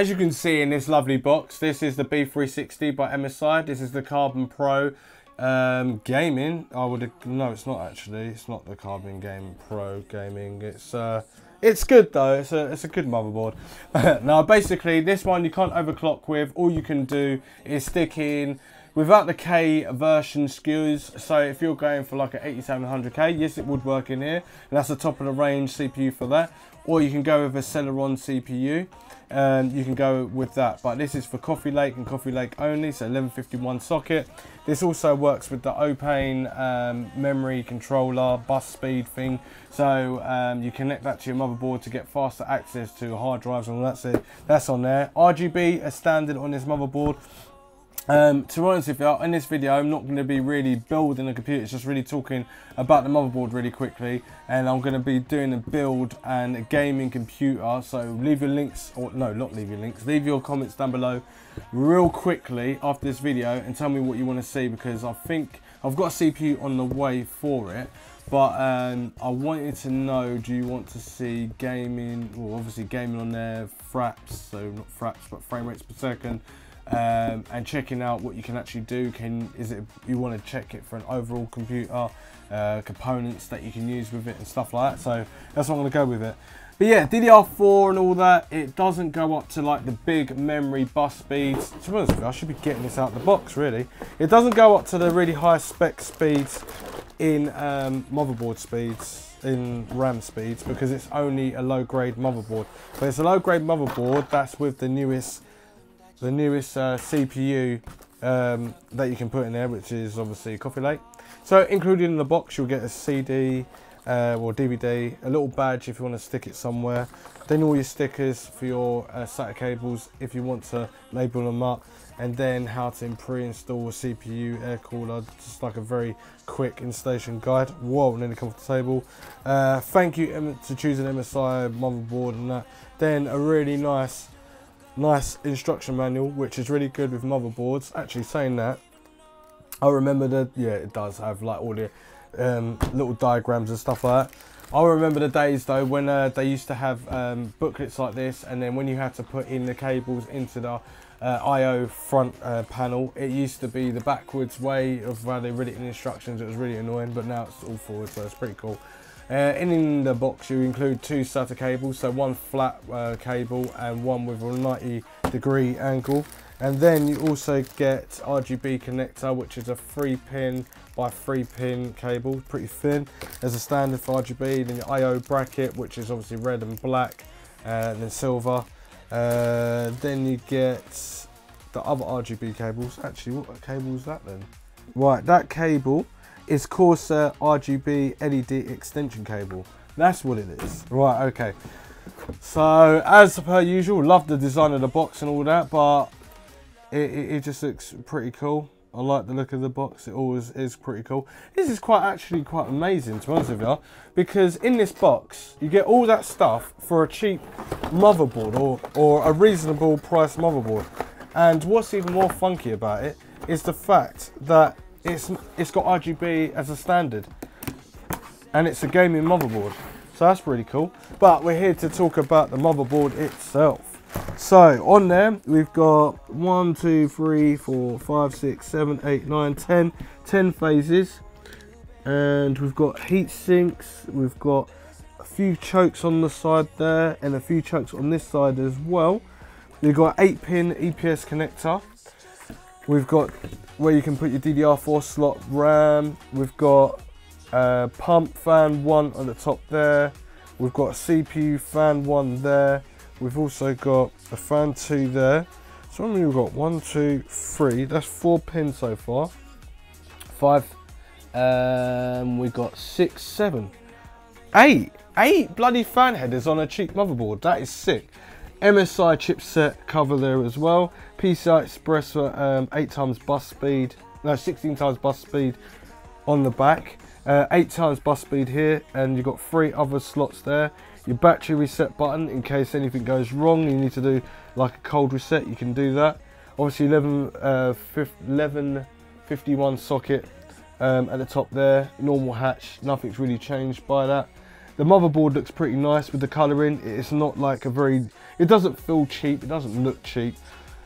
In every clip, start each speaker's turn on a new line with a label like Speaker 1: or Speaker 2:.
Speaker 1: as you can see in this lovely box, this is the B360 by MSI. This is the Carbon Pro gaming. No, it's not actually. It's not the Carbon Game Pro gaming. It's good though. It's a good motherboard. Now basically this one you can't overclock with. All you can do is stick in without the K version SKUs. So if you're going for like an 8700K, yes, it would work in here, and that's the top of the range CPU for that. Or you can go with a Celeron CPU, and you can go with that. But this is for Coffee Lake and Coffee Lake only, so 1151 socket. This also works with the Opane memory controller bus speed thing. So you connect that to your motherboard to get faster access to hard drives, and that's it. That's on there. RGB is standard on this motherboard. To be honest with you, in this video I'm not going to be really building a computer, it's just really talking about the motherboard really quickly, and I'm going to be doing a build and a gaming computer. So leave your links, or no, not leave your links, leave your comments down below real quickly after this video and tell me what you want to see, because I think I've got a CPU on the way for it. But I wanted to know, do you want to see gaming, well obviously gaming on there, fraps, so not fraps but frame rates per second, and checking out what you can actually do. Is it you want to check it for an overall computer, components that you can use with it and stuff like that. So that's what I'm going to go with it. But yeah, DDR4 and all that, it doesn't go up to like the big memory bus speeds. To be honest with you, I should be getting this out of the box really. It doesn't go up to the really high spec speeds in motherboard speeds, in RAM speeds, because it's only a low grade motherboard. But it's a low grade motherboard that's with the newest CPU that you can put in there, which is obviously Coffee Lake. So included in the box you'll get a CD or DVD, a little badge if you want to stick it somewhere, then all your stickers for your SATA cables if you want to label them up, and then how to pre-install a CPU air cooler, just like a very quick installation guide. Whoa, nearly come off the table. Thank you to choosing MSI motherboard and that. Then a really nice instruction manual, which is really good with motherboards. Actually, saying that, I remember that, yeah, it does have like all the little diagrams and stuff like that. I remember the days though when they used to have booklets like this, and then when you had to put in the cables into the I/O front panel, it used to be the backwards way of how they read it in instructions. It was really annoying, but now it's all forward, so it's pretty cool. In the box you include two SATA cables, so one flat cable and one with a 90-degree angle, and then you also get RGB connector, which is a 3-pin by 3-pin cable, pretty thin as a standard for RGB. Then your I/O bracket, which is obviously red and black, and then silver. Then you get the other RGB cables. Actually, what cable is that then? Right, that cable is Corsair RGB LED extension cable. That's what it is. Right, okay. So as per usual, love the design of the box and all that, but it just looks pretty cool. I like the look of the box. It always is pretty cool. This is actually quite amazing, to be honest with you, because in this box you get all that stuff for a cheap motherboard, or a reasonable price motherboard. And what's even more funky about it is the fact that it's got RGB as a standard, and it's a gaming motherboard, so that's really cool. But we're here to talk about the motherboard itself. So on there we've got 1, 2, 3, 4, 5, 6, 7, 8, 9, 10 phases, and we've got heat sinks, we've got a few chokes on the side there and a few chokes on this side as well. We've got 8-pin EPS connector. We've got where you can put your DDR4 slot RAM. We've got pump fan 1 on the top there. We've got a CPU fan 1 there. We've also got a fan 2 there. So we've got 1, 2, 3. That's 4 pins so far. 5. We've got 6, 7, 8. 8 bloody fan headers on a cheap motherboard. That is sick. MSI chipset cover there as well. PCI Express 8 times bus speed. No, 16 times bus speed on the back. 8 times bus speed here, and you've got 3 other slots there. Your battery reset button in case anything goes wrong, you need to do like a cold reset, you can do that. Obviously 1151 socket at the top there, normal hatch, nothing's really changed by that. The motherboard looks pretty nice with the colouring. It's not like a very It doesn't feel cheap, it doesn't look cheap,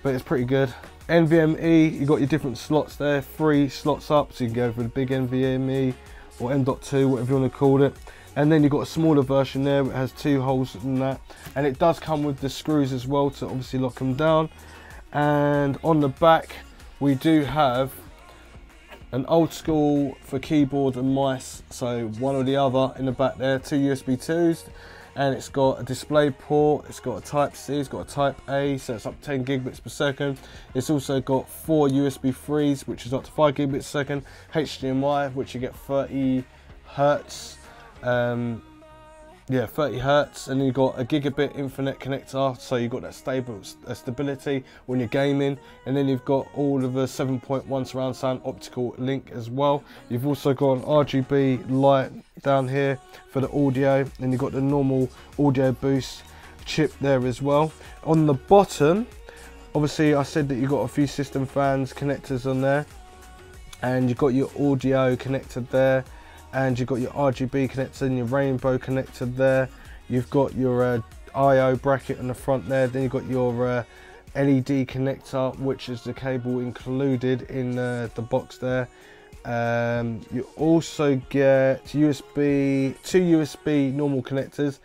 Speaker 1: but it's pretty good. NVMe, you got your different slots there, 3 slots up, so you can go for the big NVMe or M.2, whatever you want to call it. And then you've got a smaller version there, it has 2 holes in that, and it does come with the screws as well to obviously lock them down. And on the back we do have an old school for keyboard and mice, so one or the other in the back there, 2 USB 2s, and it's got a display port, it's got a type C, it's got a type A, so it's up to 10 gigabits per second. It's also got 4 USB 3s, which is up to 5 gigabits per second, HDMI, which you get 30 hertz, 30 hertz, and you've got a gigabit Ethernet connector, so you've got that stability when you're gaming. And then you've got all of the 7.1 surround sound optical link as well. You've also got an RGB light down here for the audio, and you've got the normal audio boost chip there as well. On the bottom, obviously I said that you've got a few system fans connectors on there, and you've got your audio connector there, and you've got your RGB connector and your rainbow connector there. You've got your I/O bracket on the front there. Then you've got your LED connector, which is the cable included in the box there. You also get two USB normal connectors,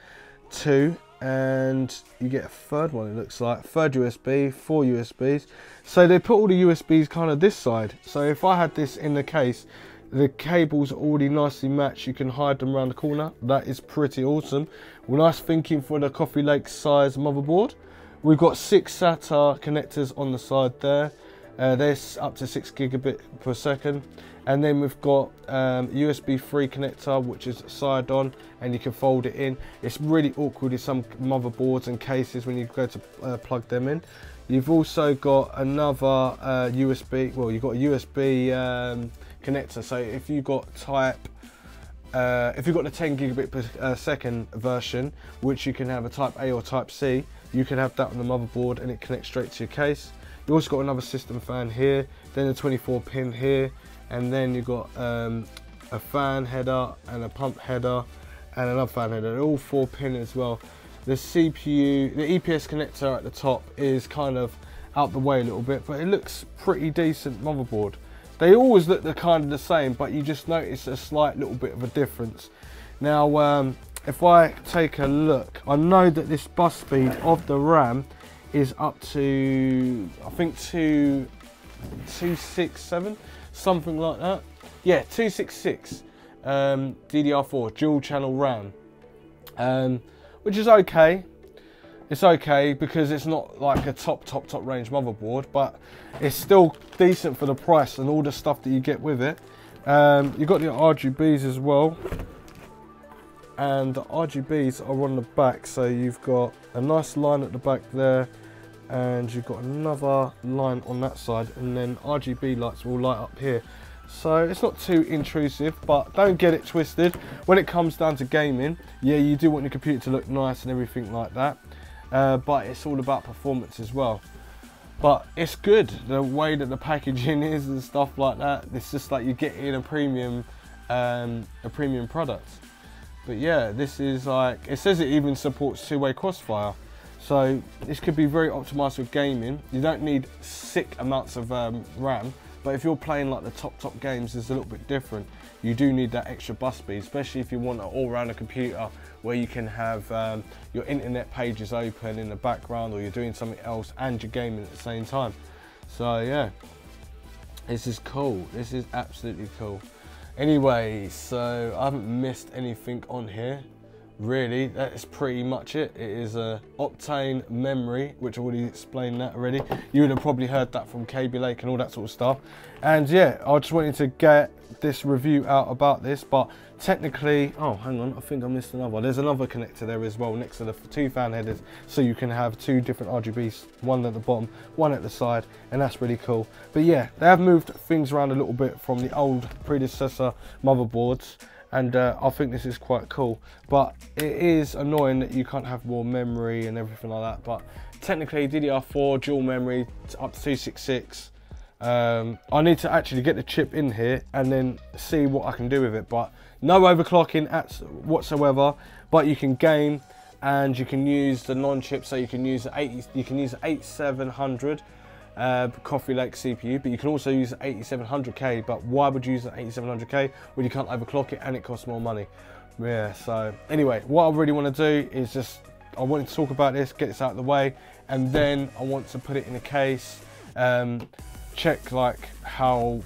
Speaker 1: 2, and you get a third one, it looks like, third USB, 4 USBs. So they put all the USBs kind of this side. So if I had this in the case, the cables are already nicely matched, you can hide them around the corner. That is pretty awesome. Well, nice thinking for the Coffee Lake size motherboard. We've got 6 SATA connectors on the side there. They're up to 6 gigabit per second. And then we've got USB 3 connector, which is side on, and you can fold it in. It's really awkward with some motherboards and cases when you go to plug them in. You've also got another USB, well, you've got a USB connector, so if you've got the 10 gigabit per second version, which you can have a type A or type C, you can have that on the motherboard and it connects straight to your case. You also got another system fan here, then a 24 pin here, and then you've got a fan header and a pump header and another fan header. They're all 4 pin as well. The CPU, the EPS connector at the top is kind of out the way a little bit, but it looks pretty decent motherboard. They always look kind of the same, but you just notice a slight little bit of a difference. Now, if I take a look, I know that this bus speed of the RAM is up to, I think, 267, something like that. Yeah, 266 DDR4 dual channel RAM, which is okay. It's okay because it's not like a top range motherboard, but it's still decent for the price and all the stuff that you get with it. You've got the RGBs as well, and the RGBs are on the back, so you've got a nice line at the back there, and you've got another line on that side, and then RGB lights will light up here. So it's not too intrusive, but don't get it twisted. When it comes down to gaming, yeah, you do want your computer to look nice and everything like that. But it's all about performance as well. But it's good, the way that the packaging is and stuff like that. It's just like you're getting a premium product. But yeah, this is like, it says it even supports 2-way crossfire. So this could be very optimized for gaming. You don't need sick amounts of RAM, but if you're playing like the top games, it's a little bit different. You do need that extra bus speed, especially if you want an all-rounder computer where you can have your internet pages open in the background, or you're doing something else and you're gaming at the same time. So yeah, this is cool. This is absolutely cool. Anyway, so I haven't missed anything on here. Really, that is pretty much it. It is a Optane memory, which I already explained that already. You would have probably heard that from KB Lake and all that sort of stuff. And yeah, I just wanted to get this review out about this, but technically, oh, hang on, I think I missed another. There's another connector there as well next to the 2 fan headers, so you can have 2 different RGBs, one at the bottom, one at the side, and that's really cool. But yeah, they have moved things around a little bit from the old predecessor motherboards, and I think this is quite cool. But it is annoying that you can't have more memory and everything like that, but technically DDR4 dual memory up to 266. I need to actually get the chip in here and then see what I can do with it, but no overclocking whatsoever, but you can game and you can use the non-chip, so you can use the 8700 Coffee Lake CPU, but you can also use the 8700K. But why would you use the 8700K when you can't overclock it and it costs more money? Yeah, so anyway, what I really want to do is just, I wanted to talk about this, get this out of the way, and then I want to put it in a case, check like how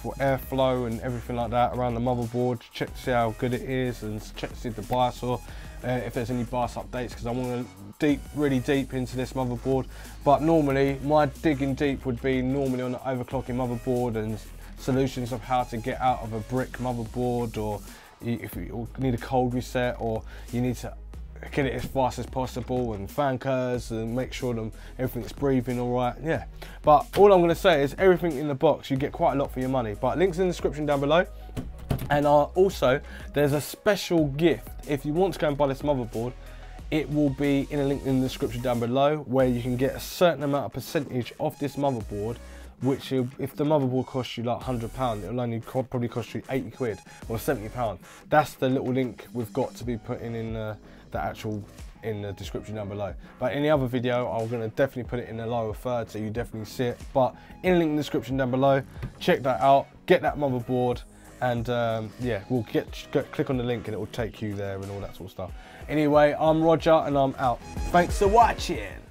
Speaker 1: for airflow and everything like that around the motherboard, check to see how good it is, and check to see the BIOS, or if there's any BIOS updates, because I want to really deep into this motherboard. But normally my digging deep would be normally on the overclocking motherboard and solutions of how to get out of a brick motherboard, or if you need a cold reset, or you need to get it as fast as possible, and fan curves, and make sure everything's breathing all right. Yeah, but all I'm going to say is everything in the box, you get quite a lot for your money. But links in the description down below. And also there's a special gift if you want to go and buy this motherboard. It will be in a link in the description down below, where you can get a certain amount of percentage of this motherboard, which if the motherboard costs you like £100, it'll only probably cost you 80 quid or £70. That's the little link we've got to be putting in in the description down below. But in the other video, I'm going to definitely put it in the lower third, so you definitely see it. But in a link in the description down below, check that out, get that motherboard, and yeah, we'll click on the link and it will take you there and all that sort of stuff. Anyway, I'm Roger and I'm out. Thanks for watching.